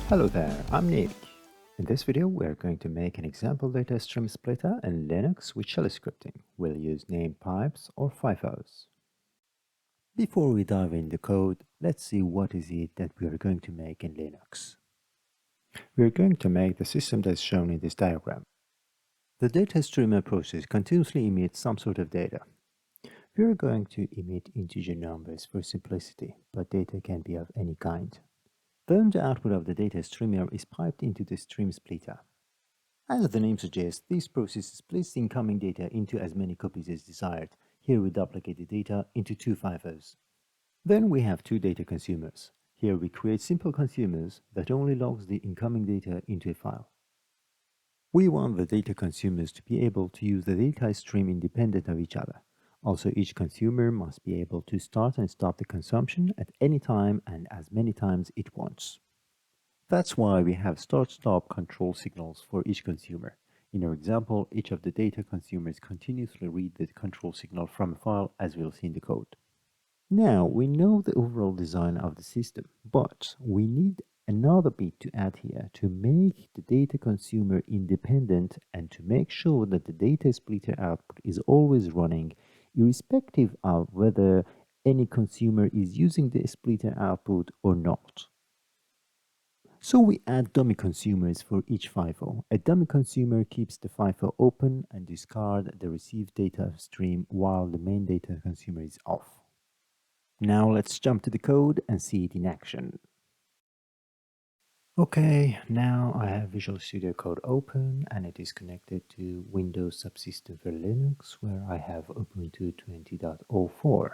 Hello there, I'm Nick. In this video, we are going to make an example data stream splitter in Linux with shell scripting. We'll use name pipes or FIFOs. Before we dive in the code, let's see what is it that we are going to make in Linux. We are going to make the system that's shown in this diagram. The data streamer process continuously emits some sort of data. We are going to emit integer numbers for simplicity, but data can be of any kind. Then the output of the data streamer is piped into the stream splitter. As the name suggests, this process splits the incoming data into as many copies as desired. Here we duplicate the data into two FIFOs. Then we have two data consumers. Here we create simple consumers that only logs the incoming data into a file. We want the data consumers to be able to use the data stream independent of each other. Also, each consumer must be able to start and stop the consumption at any time and as many times it wants. That's why we have start-stop control signals for each consumer. In our example, each of the data consumers continuously read the control signal from a file, as we'll see in the code. Now, we know the overall design of the system, but we need another bit to add here to make the data consumer independent and to make sure that the data splitter output is always running irrespective of whether any consumer is using the splitter output or not. So we add dummy consumers for each FIFO. A dummy consumer keeps the FIFO open and discards the received data stream while the main data consumer is off. Now let's jump to the code and see it in action. Okay, now I have Visual Studio Code open and it is connected to Windows Subsystem for Linux where I have Ubuntu 20.04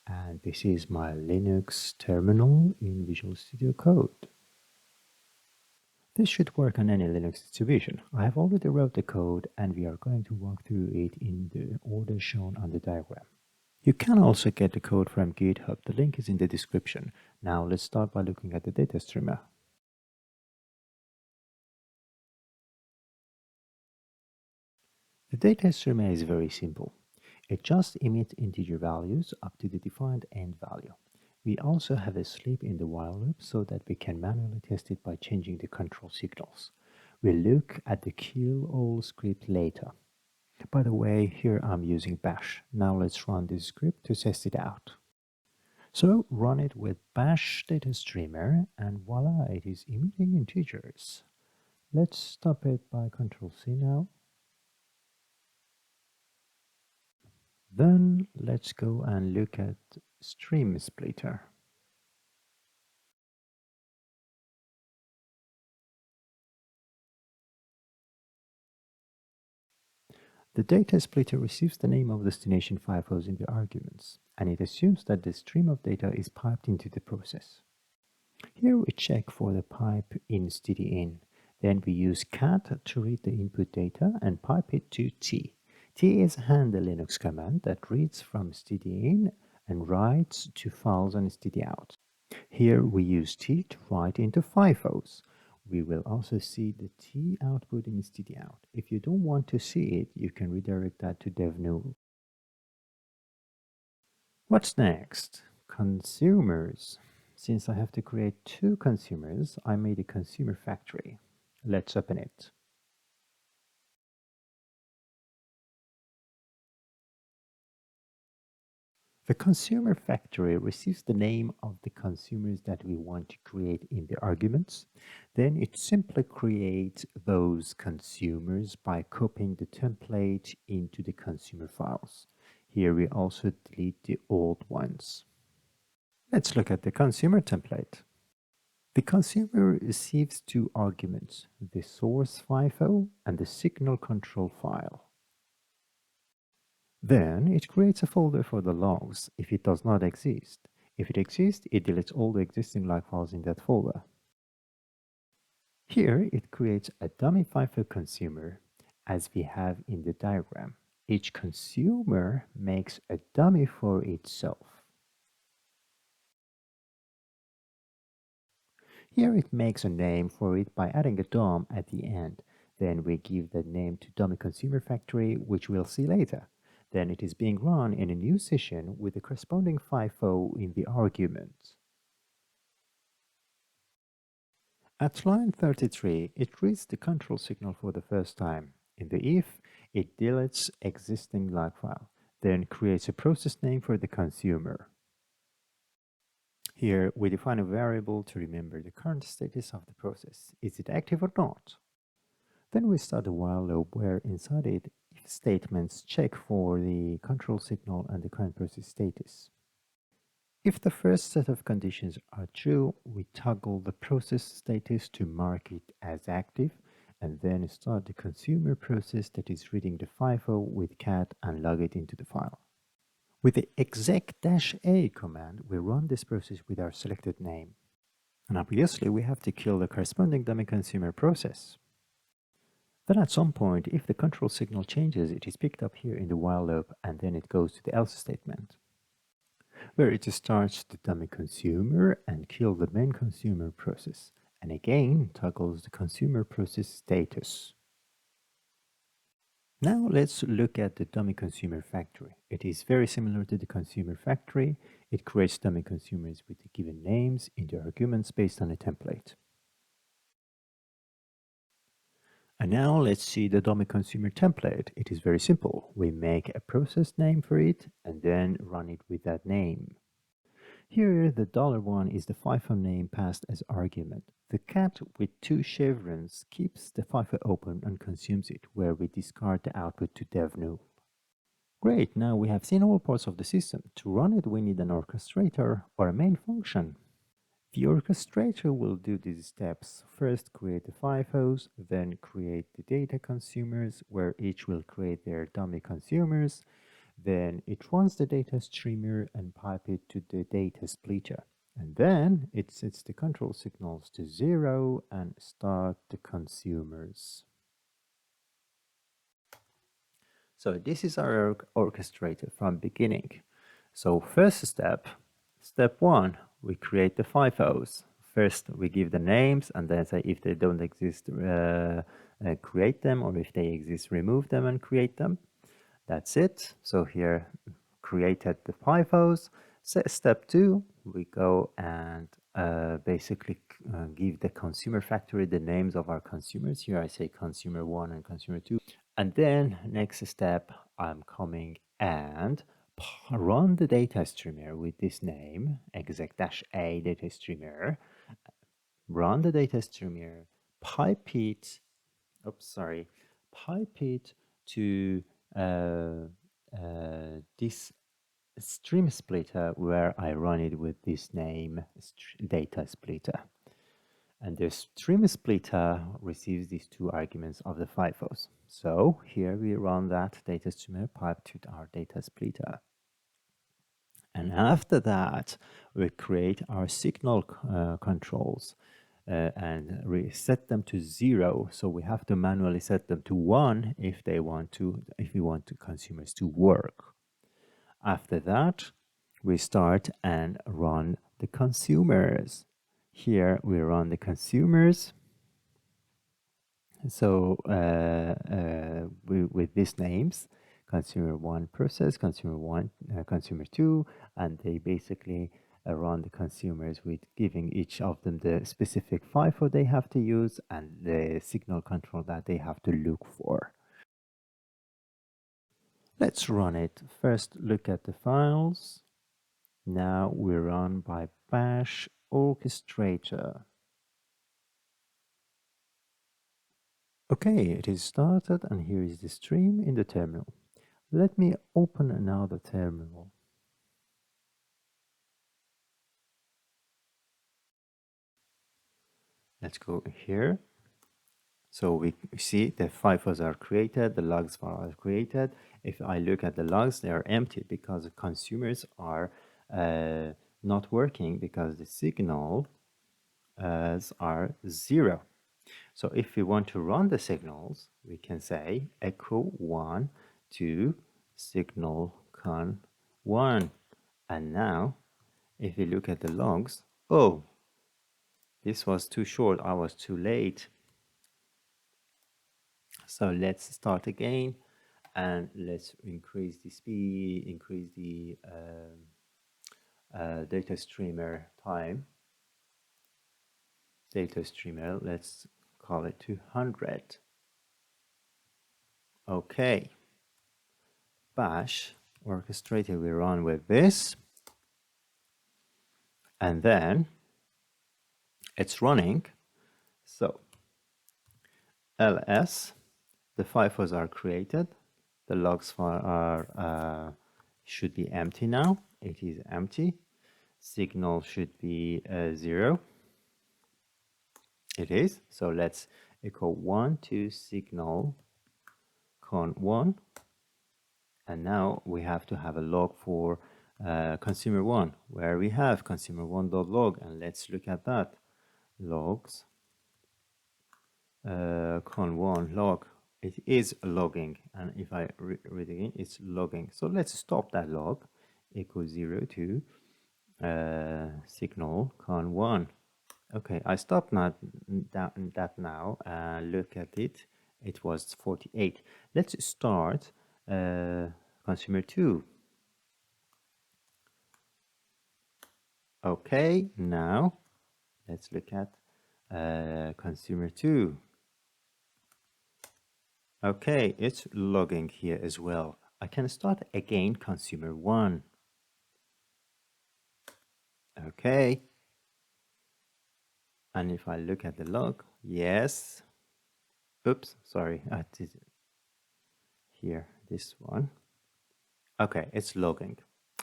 and this is my Linux terminal in Visual Studio Code. This should work on any Linux distribution. I have already wrote the code and we are going to walk through it in the order shown on the diagram. You can also get the code from GitHub, the link is in the description. Now let's start by looking at the data streamer. The data streamer is very simple. It just emits integer values up to the defined end value. We also have a sleep in the while loop so that we can manually test it by changing the control signals. We'll look at the kill all script later. By the way, here I'm using bash. Now let's run this script to test it out. So run it with bash data streamer and voila, it is emitting integers. Let's stop it by Ctrl C now. Then let's go and look at stream splitter. The data splitter receives the name of destination FIFOs in the arguments, and it assumes that the stream of data is piped into the process. Here we check for the pipe in stdin. Then we use cat to read the input data and pipe it to t. T is hand the Linux command that reads from stdin and writes to files on stdout. Here we use T to write into FIFOs. We will also see the T output in stdout. If you don't want to see it, you can redirect that to dev-null. What's next? Consumers. Since I have to create two consumers, I made a consumer factory. Let's open it. The consumer factory receives the name of the consumers that we want to create in the arguments. Then it simply creates those consumers by copying the template into the consumer files. Here we also delete the old ones. Let's look at the consumer template. The consumer receives two arguments, the source FIFO and the signal control file. Then it creates a folder for the logs if it does not exist. If it exists, it deletes all the existing log files in that folder. Here it creates a dummy FIFO consumer as we have in the diagram. Each consumer makes a dummy for itself. Here it makes a name for it by adding a DOM at the end. Then we give the name to dummy consumer factory, which we'll see later. Then it is being run in a new session with the corresponding FIFO in the argument. At line 33, it reads the control signal for the first time. In the if, it deletes existing log file, then creates a process name for the consumer. Here, we define a variable to remember the current status of the process. Is it active or not? Then we start a while loop where inside it, if statements check for the control signal and the current process status. If the first set of conditions are true, we toggle the process status to mark it as active and then start the consumer process that is reading the FIFO with cat and log it into the file. With the exec-a command, we run this process with our selected name. And obviously, we have to kill the corresponding dummy consumer process. Then at some point, if the control signal changes, it is picked up here in the while loop and then it goes to the else statement, where it starts the dummy consumer and kills the main consumer process, and again toggles the consumer process status. Now let's look at the dummy consumer factory. It is very similar to the consumer factory. It creates dummy consumers with the given names in the arguments based on a template. And now let's see the dummy consumer template. It is very simple. We make a process name for it and then run it with that name. Here, the $1 is the FIFO name passed as argument. The cat with two chevrons keeps the FIFO open and consumes it, where we discard the output to dev_null. Great, now we have seen all parts of the system. To run it, we need an orchestrator or a main function. The orchestrator will do these steps. First, create the FIFOs, then create the data consumers, where each will create their dummy consumers. Then it runs the data streamer and pipe it to the data splitter. And then it sets the control signals to 0 and start the consumers. So this is our orchestrator from beginning. So first step 1, we create the FIFOs. First, we give the names and then say if they don't exist, create them, or if they exist, remove them and create them. That's it. So here, created the FIFOs. Step 2, we go and basically give the consumer factory the names of our consumers. Here I say consumer 1 and consumer 2. And then next step, I'm coming and run the data streamer with this name, exec-a data streamer. Run the data streamer, pipe it to this stream splitter where I run it with this name data splitter. And the stream splitter receives these two arguments of the FIFOs. So here we run that data streamer pipe to our data splitter. And after that, we create our signal controls and reset them to 0. So we have to manually set them to 1 if we want the consumers to work. After that, we start and run the consumers. Here we run the consumers. So with these names, consumer 1 process, consumer 1, consumer 2, and they basically run the consumers with giving each of them the specific FIFO they have to use and the signal control that they have to look for. Let's run it. First, look at the files. Now we run by bash orchestrator. Okay, it is started and here is the stream in the terminal. Let me open another terminal. Let's go here. So we see the FIFOs are created, the logs are created. If I look at the logs, they are empty because the consumers are not working because the signals are 0. So if we want to run the signals, we can say echo 1 to signal con 1. And now, if we look at the logs, oh, this was too short, I was too late. So let's start again and let's increase the speed, increase the data streamer time. data streamer, let's call it 200. Okay. Bash Orchestrator, we run with this, and then it's running. So ls, the FIFOs are created, the logs are should be empty now. It is empty. Signal should be 0. It is. So let's echo 1 to signal con1, and now we have to have a log for consumer1, where we have consumer1.log, and let's look at that. Logs con1 log, it is logging, and if I read again, it's logging. So let's stop that log, echo 0 to signal con1. Okay, I stopped that now, and look at it, it was 48. Let's start consumer 2. Okay, now let's look at consumer 2. Okay, it's logging here as well. I can start again consumer 1. Okay. And if I look at the log, yes. Oops, sorry, I did here, this one. Okay, it's logging.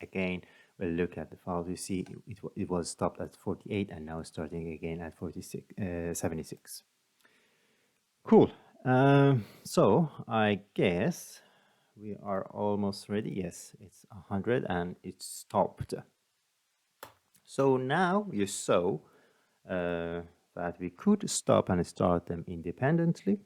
Again, we'll look at the files. You see it was stopped at 48 and now starting again at 76. Cool. So I guess we are almost ready. Yes, it's 100 and it's stopped. So now you saw that we could stop and start them independently.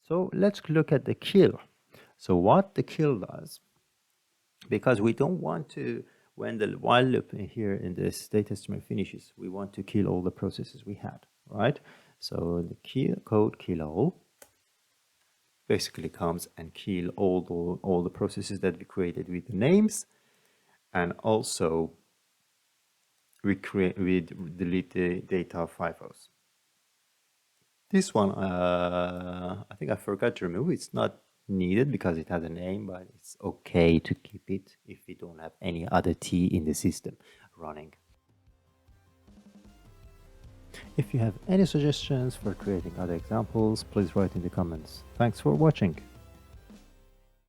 So let's look at the kill. So what the kill does, because we don't want to, when the while loop here in this data stream finishes, we want to kill all the processes we had, right? So the kill code kill all basically comes and kill all the processes that we created with the names, and also we delete the data FIFOs. This one, I think I forgot to remove. It's not needed because it has a name, but it's okay to keep it if we don't have any other T in the system running. If you have any suggestions for creating other examples, please write in the comments. Thanks for watching.